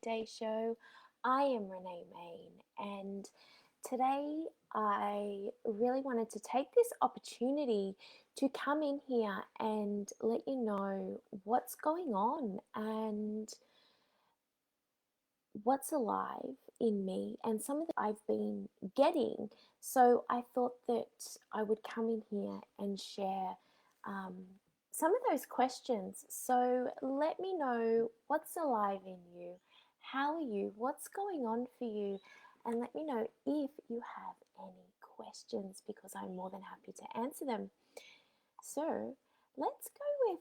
Day Show. I am Renee Mayne, and today I really wanted to take this opportunity to come in here and let you know what's going on and what's alive in me and some of the I've been getting. So I thought that I would come in here and share um, some of those questions. So let me know what's alive in you, how are you, what's going on for you, and let me know if you have any questions because I'm more than happy to answer them. So let's go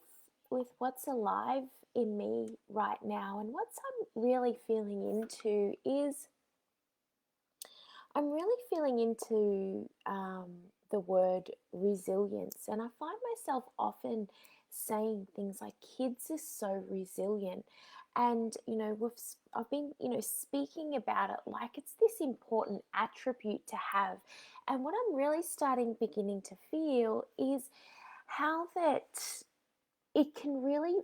with what's alive in me right now, and what's I'm really feeling into is I'm really feeling into the word resilience, and I find myself often saying things like kids are so resilient, and I've been speaking about it like it's this important attribute to have, and what I'm really beginning to feel is how that it can really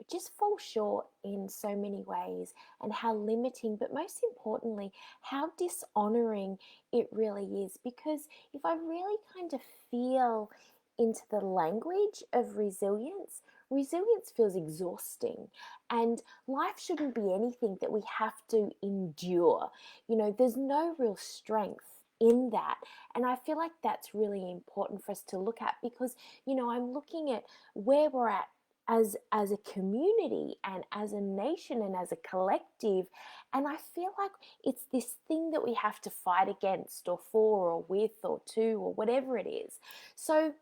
just fall short in so many ways, and how limiting, but most importantly, how dishonoring it really is. Because if I really kind of feel into the language of resilience, resilience feels exhausting, and life shouldn't be anything that we have to endure. There's no real strength in that, and I feel like that's really important for us to look at, because I'm looking at where we're at as a community and as a nation and as a collective, and I feel like it's this thing that we have to fight against or for or with or to or whatever it is. So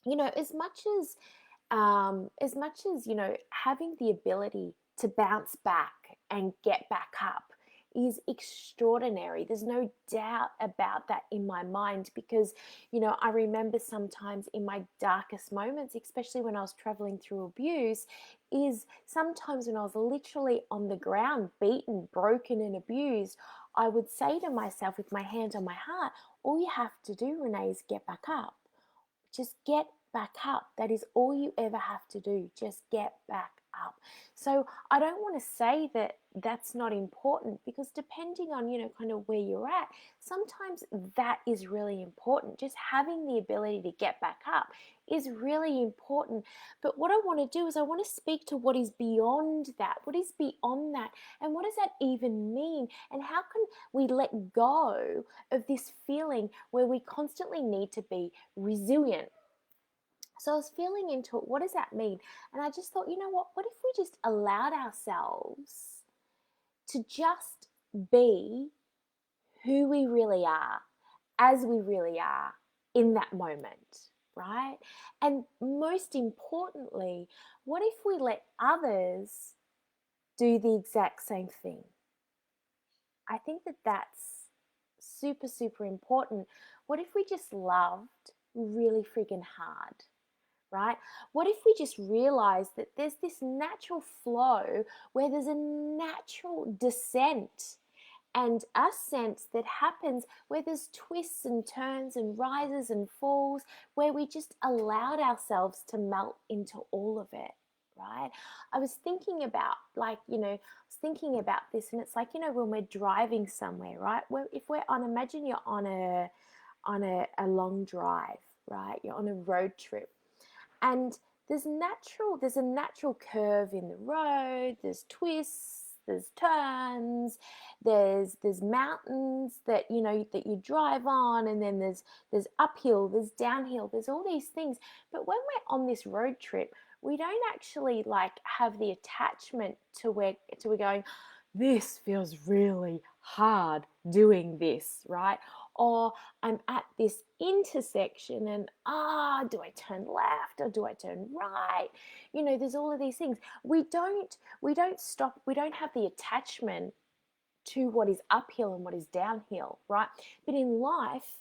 as much as having the ability to bounce back and get back up is extraordinary. There's no doubt about that in my mind, because I remember sometimes in my darkest moments, especially when I was traveling through abuse, is sometimes when I was literally on the ground, beaten, broken and abused, I would say to myself with my hand on my heart, all you have to do, Renee, is get back up. Just get back up. That is all you ever have to do. Just get back up. So I don't want to say that that's not important, because depending on, kind of where you're at, sometimes that is really important. Just having the ability to get back up is really important. But what I want to do is I want to speak to what is beyond that. What is beyond that? And what does that even mean? And how can we let go of this feeling where we constantly need to be resilient? So I was feeling into it. What does that mean? And I just thought, what if we just allowed ourselves to just be who we really are, as we really are in that moment, right? And most importantly, what if we let others do the exact same thing? I think that that's super, super important. What if we just loved really freaking hard? Right? What if we just realize that there's this natural flow where there's a natural descent and ascent that happens, where there's twists and turns and rises and falls, where we just allowed ourselves to melt into all of it, right? I was thinking about, this, and it's like, when we're driving somewhere, right? Imagine you're on a long drive, right? You're on a road trip, and there's a natural curve in the road, there's twists, there's turns, there's mountains that you drive on, and then there's uphill, there's downhill, there's all these things. But when we're on this road trip, we don't actually have the attachment to where we're going, this feels really hard doing this, right? Or I'm at this intersection and do I turn left or do I turn right? There's all of these things. We don't stop, we don't have the attachment to what is uphill and what is downhill, right? But in life,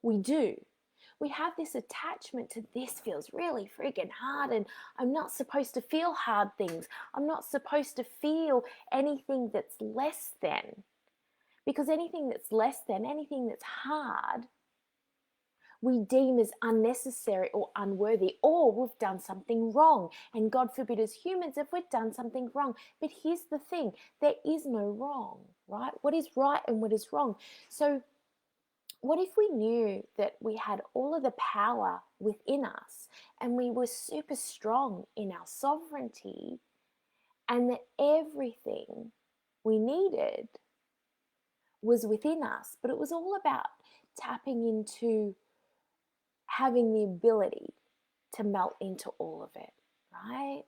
we do. We have this attachment to, this feels really freaking hard, and I'm not supposed to feel hard things. I'm not supposed to feel anything that's less than, because anything that's less than, anything that's hard, we deem as unnecessary or unworthy, or we've done something wrong. And God forbid, as humans, if we've done something wrong. But here's the thing, there is no wrong, right? What is right and what is wrong? So what if we knew that we had all of the power within us and we were super strong in our sovereignty, and that everything we needed was within us, but it was all about tapping into having the ability to melt into all of it, right?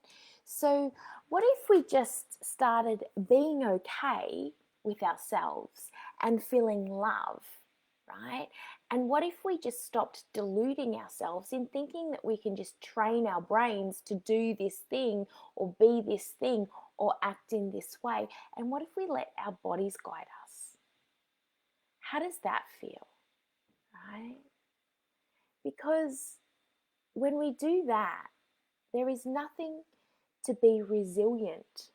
So what if we just started being okay with ourselves and feeling love, right? And what if we just stopped deluding ourselves in thinking that we can just train our brains to do this thing or be this thing or act in this way? And what if we let our bodies guide us? How does that feel, right? Because when we do that, there is nothing to be resilient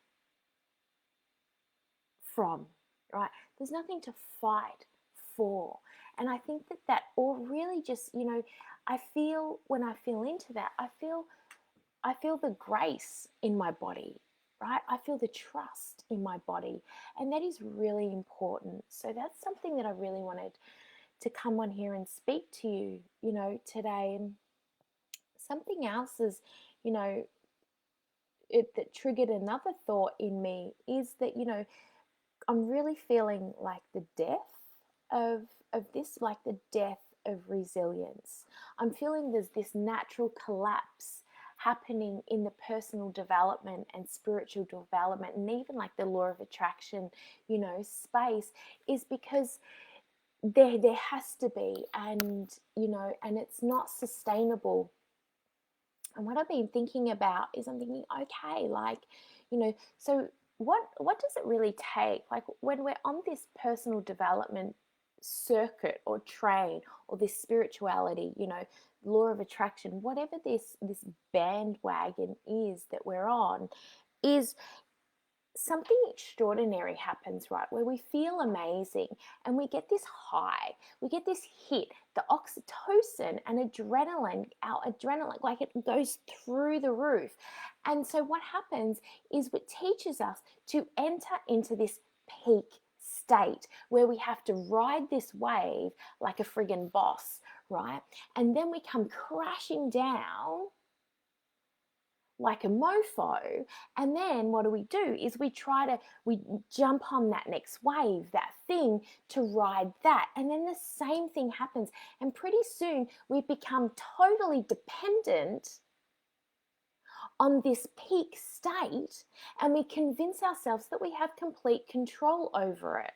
from, right? There's nothing to fight for. And I think that all really just, I feel when I feel into that, I feel the grace in my body, right? I feel the trust in my body. And that is really important. So that's something that I really wanted to come on here and speak to you, today. And something else is, that triggered another thought in me is that, I'm really feeling like the death of this, like the death of resilience. I'm feeling there's this natural collapse happening in the personal development and spiritual development, and even like the law of attraction, space, is because there has to be, and it's not sustainable. And what I've been thinking about is, I'm thinking, okay, like, so what does it really take? Like, when we're on this personal development circuit or train, or this spirituality, law of attraction, whatever this bandwagon is that we're on, is something extraordinary happens, right? Where we feel amazing and we get this high, we get this hit, the oxytocin and adrenaline, our adrenaline, like it goes through the roof. And so what happens is it teaches us to enter into this peak state where we have to ride this wave like a friggin' boss, right? And then we come crashing down like a mofo, and then what do is we jump on that next wave, that thing, to ride that, and then the same thing happens, and pretty soon we become totally dependent on this peak state, and we convince ourselves that we have complete control over it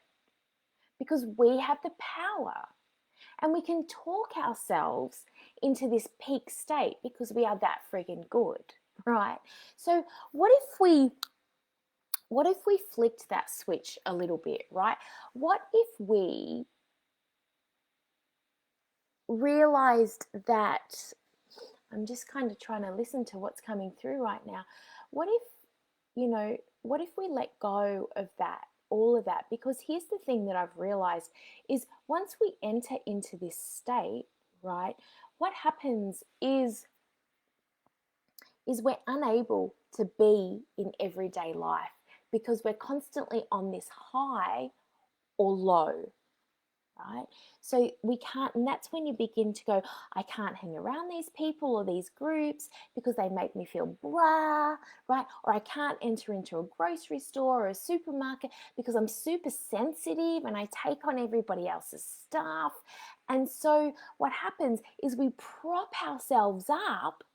because we have the power, and we can talk ourselves into this peak state because we are that friggin' good. Right. So what if we flicked that switch a little bit, right? What if we realized that, I'm just kind of trying to listen to what's coming through right now. What if we let go of that, all of that? Because here's the thing that I've realized is, once we enter into this state, right, what happens is we're unable to be in everyday life because we're constantly on this high or low, right? So we can't, and that's when you begin to go, I can't hang around these people or these groups because they make me feel blah, right? Or I can't enter into a grocery store or a supermarket because I'm super sensitive and I take on everybody else's stuff. And so what happens is we prop ourselves up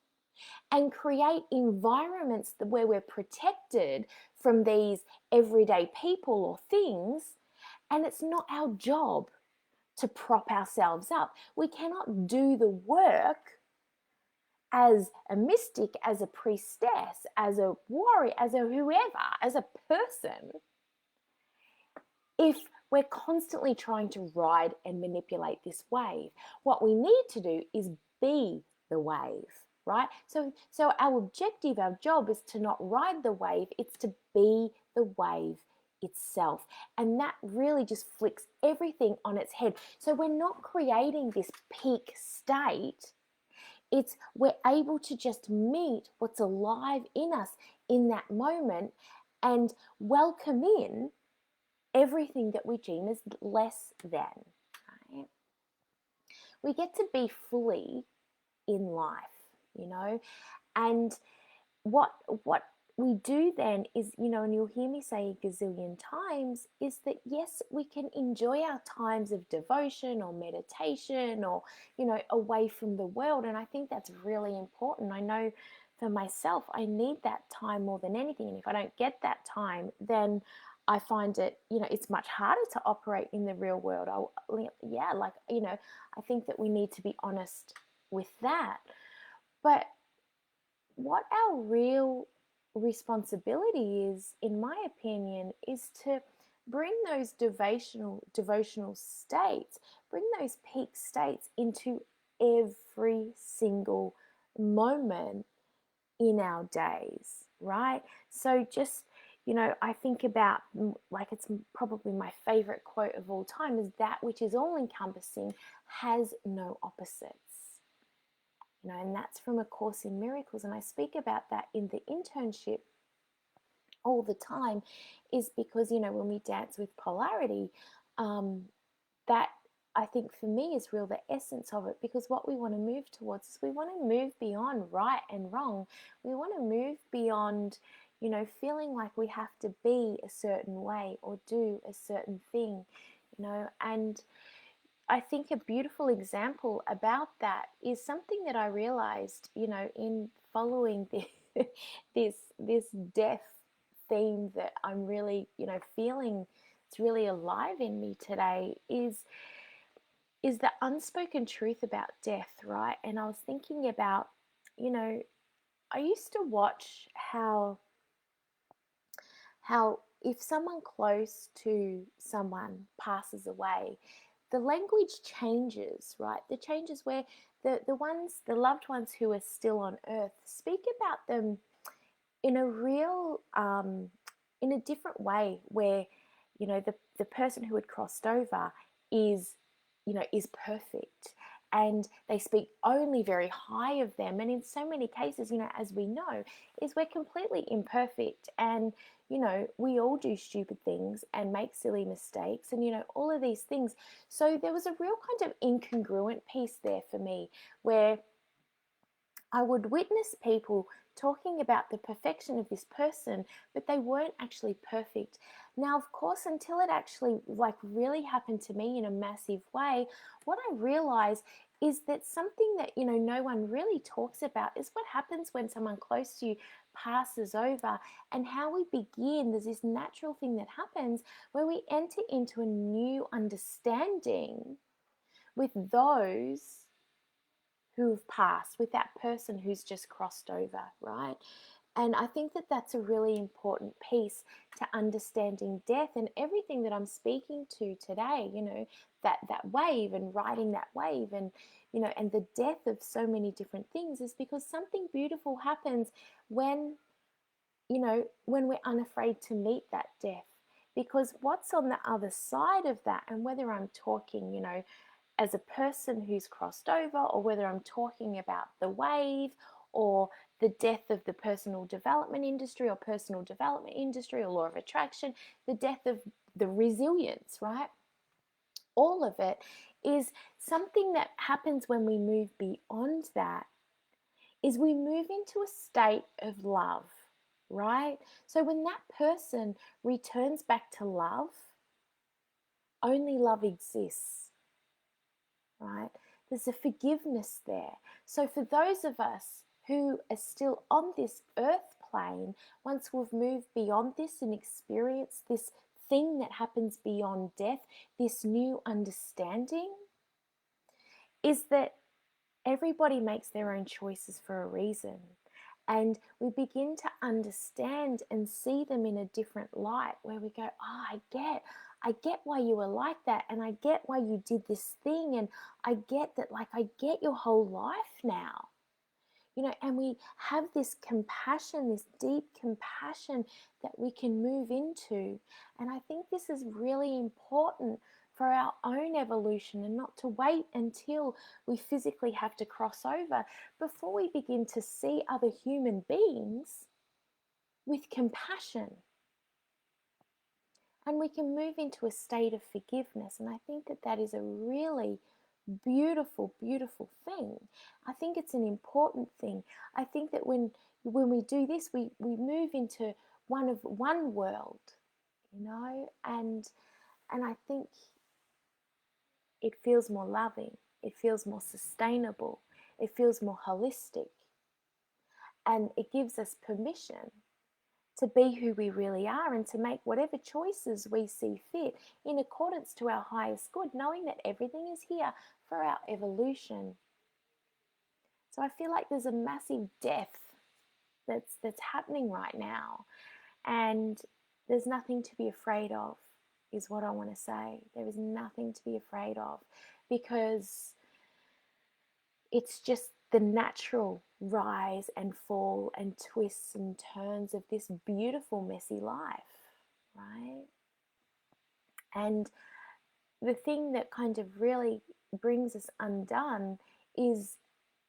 and create environments where we're protected from these everyday people or things. And it's not our job to prop ourselves up. We cannot do the work as a mystic, as a priestess, as a warrior, as a whoever, as a person, if we're constantly trying to ride and manipulate this wave. What we need to do is be the wave. Right? So our objective, our job is to not ride the wave, it's to be the wave itself. And that really just flicks everything on its head. So we're not creating this peak state. It's we're able to just meet what's alive in us in that moment and welcome in everything that we deem as less than. Right? We get to be fully in life, and what we do then is, and you'll hear me say a gazillion times, is that yes, we can enjoy our times of devotion or meditation or, away from the world. And I think that's really important. I know for myself, I need that time more than anything. And if I don't get that time, then I find it, it's much harder to operate in the real world. I think that we need to be honest with that. But what our real responsibility is, in my opinion, is to bring those devotional states, bring those peak states into every single moment in our days, right? So just, I think about, like, it's probably my favorite quote of all time, is that which is all encompassing has no opposites. And that's from A Course in Miracles. And I speak about that in the internship all the time, is because, when we dance with polarity, that I think for me is real the essence of it, because what we want to move towards is we want to move beyond right and wrong. We want to move beyond, feeling like we have to be a certain way or do a certain thing, and I think a beautiful example about that is something that I realized, in following this death theme that I'm really, feeling it's really alive in me today, is the unspoken truth about death, right? And I was thinking about, I used to watch how if someone close to someone passes away, the language changes, right? The changes where the loved ones who are still on earth speak about them in a real, in a different way, where, the person who had crossed over is, is perfect. And they speak only very high of them. And in so many cases, as we know, is we're completely imperfect. And, we all do stupid things and make silly mistakes and, all of these things. So there was a real kind of incongruent piece there for me, where I would witness people talking about the perfection of this person, but they weren't actually perfect. Now, of course, until it actually really happened to me in a massive way, what I realized is that something that, no one really talks about is what happens when someone close to you passes over, and how we begin. There's this natural thing that happens where we enter into a new understanding with those who have passed, with that person who's just crossed over, right? And I think that that's a really important piece to understanding death, and everything that I'm speaking to today, that wave and riding that wave, and, and the death of so many different things, is because something beautiful happens when, when we're unafraid to meet that death. Because what's on the other side of that, and whether I'm talking, as a person who's crossed over, or whether I'm talking about the wave, or the death of the personal development industry, or law of attraction, the death of the resilience, right? All of it is something that happens when we move beyond that, is we move into a state of love, right? So when that person returns back to love, only love exists, right? There's a forgiveness there. So for those of us who are still on this earth plane, once we've moved beyond this and experienced this thing that happens beyond death, this new understanding, is that everybody makes their own choices for a reason. And we begin to understand and see them in a different light, where we go, oh, I get why you were like that, and I get why you did this thing, and I get that, I get your whole life now. and we have this compassion, this deep compassion that we can move into. And I think this is really important for our own evolution, and not to wait until we physically have to cross over before we begin to see other human beings with compassion. And we can move into a state of forgiveness. And I think that that is a really beautiful, beautiful thing. I think it's an important thing. I think that when we do this, we move into one world, and I think it feels more loving, it feels more sustainable, it feels more holistic, and it gives us permission to be who we really are and to make whatever choices we see fit in accordance to our highest good, knowing that everything is here for our evolution. So I feel like there's a massive death that's happening right now, and there's nothing to be afraid of, is what I want to say. There is nothing to be afraid of, because it's just the natural rise and fall and twists and turns of this beautiful, messy life, right? And the thing that kind of really brings us undone is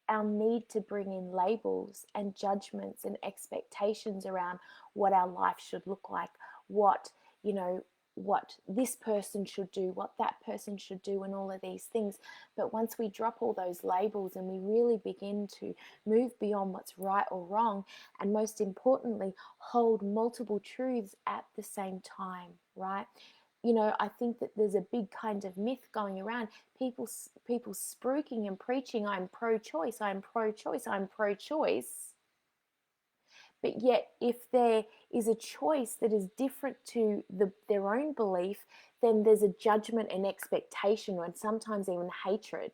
our need to bring in labels and judgments and expectations around what our life should look like, what this person should do, what that person should do, and all of these things. But once we drop all those labels and we really begin to move beyond what's right or wrong, and most importantly, hold multiple truths at the same time, right? I think that there's a big kind of myth going around, people spruiking and preaching, I'm pro-choice, I'm pro-choice, I'm pro-choice. But yet, if there is a choice that is different to their own belief, then there's a judgment and expectation, and sometimes even hatred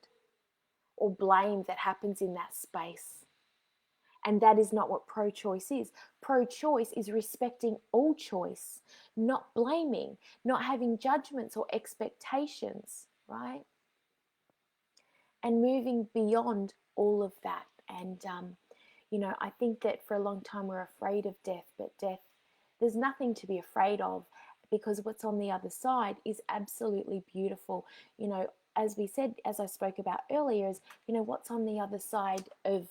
or blame that happens in that space. And that is not what pro-choice is. Pro-choice is respecting all choice, not blaming, not having judgments or expectations, right? And moving beyond all of that. And, I think that for a long time we're afraid of death, but death, there's nothing to be afraid of, because what's on the other side is absolutely beautiful. As we said, as I spoke about earlier, is, what's on the other side of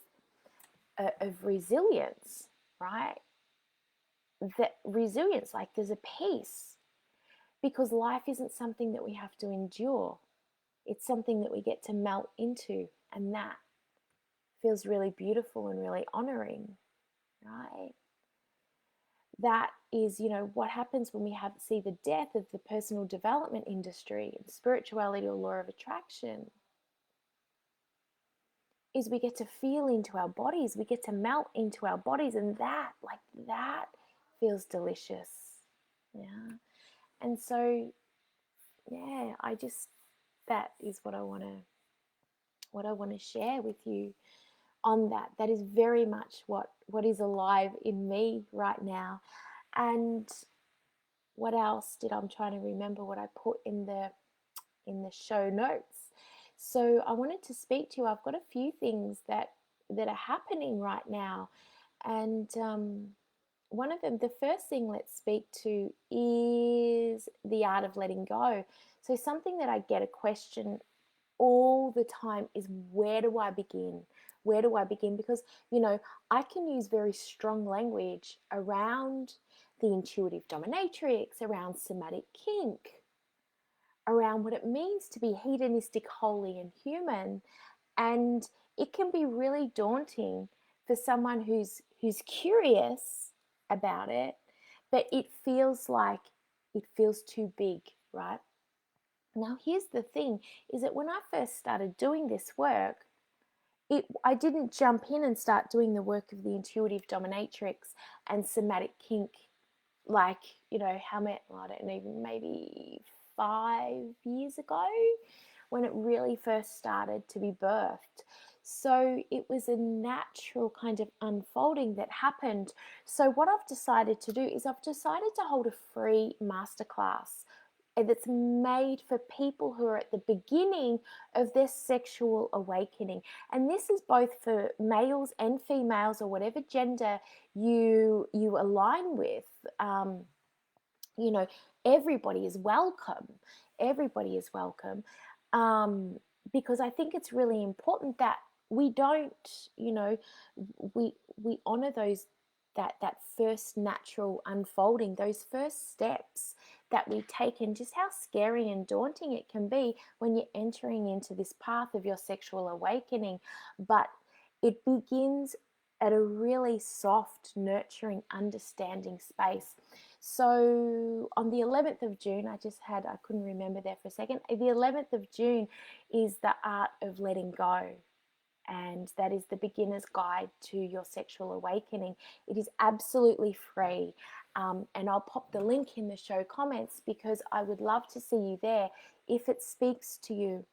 resilience, right? That resilience, like there's a peace, because life isn't something that we have to endure. It's something that we get to melt into, and that feels really beautiful and really honoring, right? That is, what happens when we see the death of the personal development industry and spirituality or law of attraction, is we get to feel into our bodies, we get to melt into our bodies, and that feels delicious. Yeah. And so, yeah, that is what I want to share with you on that. That is very much what is alive in me right now. And what else I'm trying to remember what I put in the show notes. So I wanted to speak to you. I've got a few things that are happening right now, and one of them, the first thing let's speak to, is the art of letting go. So something that I get a question all the time is, where do I begin? Where do I begin? Because, I can use very strong language around the intuitive dominatrix, around somatic kink, around what it means to be hedonistic, holy, and human. And it can be really daunting for someone who's curious about it, but it feels too big, right? Now, here's the thing, is that when I first started doing this work, I didn't jump in and start doing the work of the intuitive dominatrix and somatic kink like, how many, I don't know, maybe 5 years ago, when it really first started to be birthed. So it was a natural kind of unfolding that happened. So what I've decided to do is I've decided to hold a free masterclass that's made for people who are at the beginning of their sexual awakening. And this is both for males and females, or whatever gender you align with. You know, everybody is welcome. Everybody is welcome. Because I think it's really important that we don't, we honor those, that first natural unfolding, those first steps that we take, and just how scary and daunting it can be when you're entering into this path of your sexual awakening. But it begins at a really soft, nurturing, understanding space. So on the 11th of June, I couldn't remember there for a second. The 11th of June is the art of letting go. And that is the beginner's guide to your sexual awakening. It is absolutely free. And I'll pop the link in the show comments, because I would love to see you there if it speaks to you.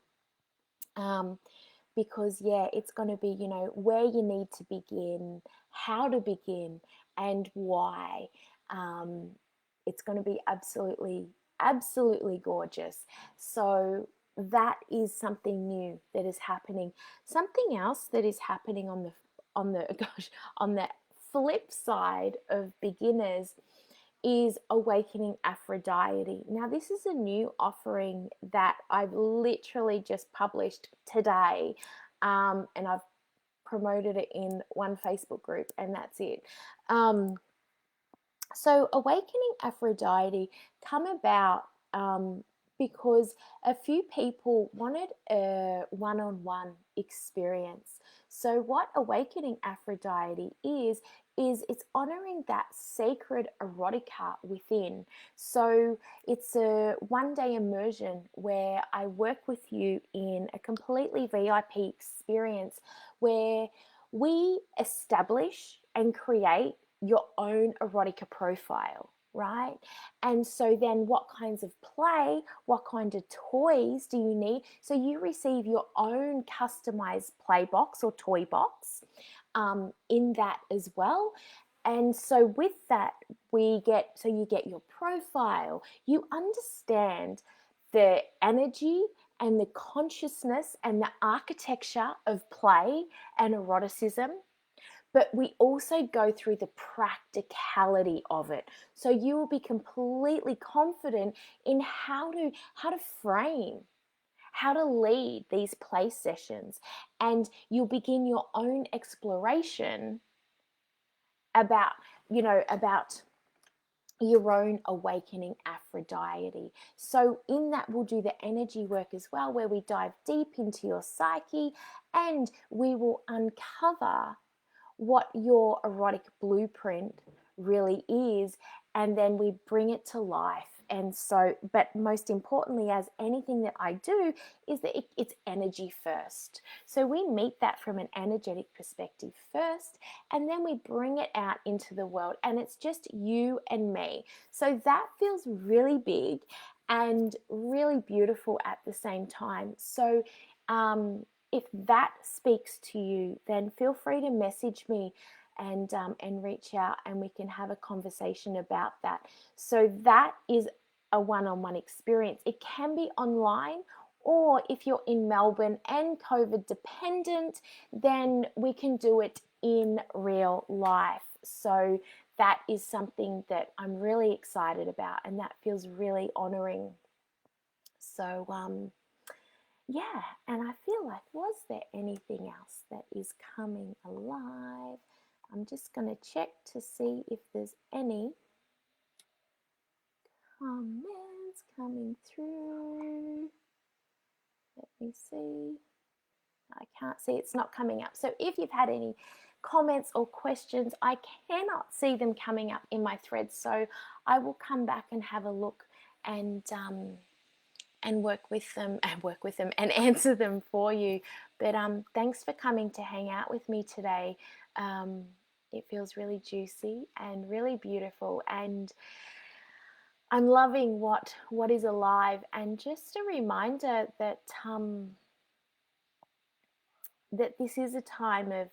Because it's going to be, where you need to begin, how to begin, and why. It's going to be absolutely, absolutely gorgeous. So that is something new that is happening. Something else that is happening on the flip side of beginners is Awakening Aphrodite. Now, this is a new offering that I've literally just published today, and I've promoted it in one Facebook group, and that's it. So Awakening Aphrodite come about because a few people wanted a one-on-one experience. So what Awakening Aphrodite is it's honoring that sacred erotica within. So it's a one-day immersion where I work with you in a completely VIP experience where we establish and create your own erotica profile, right? And so then what kinds of play, what kind of toys do you need? So you receive your own customized play box or toy box in that as well. And so with that, you get your profile, you understand the energy and the consciousness and the architecture of play and eroticism. But we also go through the practicality of it. So you will be completely confident in how to frame, how to lead these play sessions, and you'll begin your own exploration about your own awakening Aphrodite. So in that, we'll do the energy work as well, where we dive deep into your psyche, and we will uncover what your erotic blueprint really is, and then we bring it to life. And so, but most importantly, as anything that I do, is that it's energy first. So we meet that from an energetic perspective first, and then we bring it out into the world, and it's just you and me. So that feels really big and really beautiful at the same time. So if that speaks to you, then feel free to message me and reach out, and we can have a conversation about that. So that is a one-on-one experience. It can be online, or if you're in Melbourne and COVID dependent, then we can do it in real life. So that is something that I'm really excited about, and that feels really honoring. So yeah, and I feel like, was there anything else that is coming alive? I'm just going to check to see if there's any comments coming through. Let me see. I can't see, it's not coming up. So if you've had any comments or questions, I cannot see them coming up in my thread. So I will come back and have a look and work with them and answer them for you. But thanks for coming to hang out with me today. It feels really juicy and really beautiful, and I'm loving what is alive. And just a reminder that that this is a time of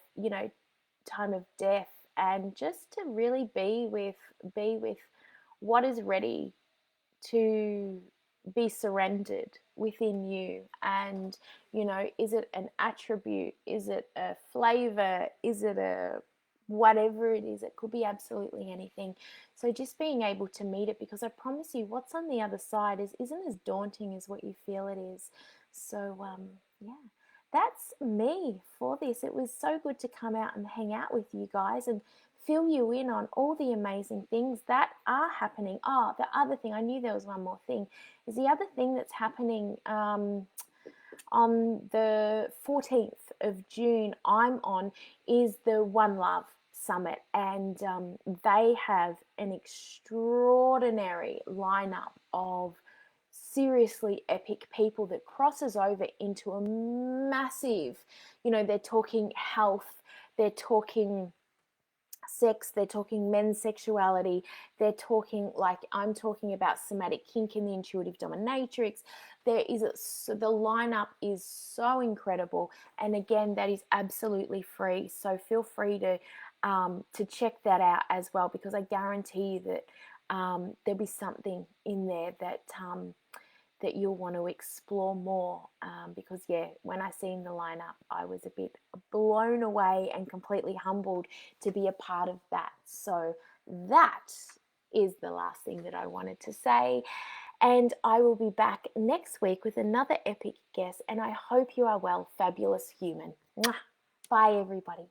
death, and just to really be with what is ready to be surrendered within you. And is it an attribute, is it a flavor, is it a whatever it is? It could be absolutely anything. So just being able to meet it, because I promise you what's on the other side isn't as daunting as what you feel it is. So yeah, that's me for this. It was so good to come out and hang out with you guys and fill you in on all the amazing things that are happening. Oh, the other thing, I knew there was one more thing, is the other thing that's happening on the 14th of June, I'm on, is the One Love Summit. And they have an extraordinary lineup of seriously epic people that crosses over into a massive, they're talking health, they're talking sex, they're talking men's sexuality, they're talking, like I'm talking about somatic kink and the intuitive dominatrix. The lineup is so incredible, and again, that is absolutely free, so feel free to check that out as well, because I guarantee you that there'll be something in there that you'll want to explore more, because when I seen the lineup, I was a bit blown away and completely humbled to be a part of that. So that is the last thing that I wanted to say, and I will be back next week with another epic guest, and I hope you are well, fabulous human. Mwah. Bye everybody.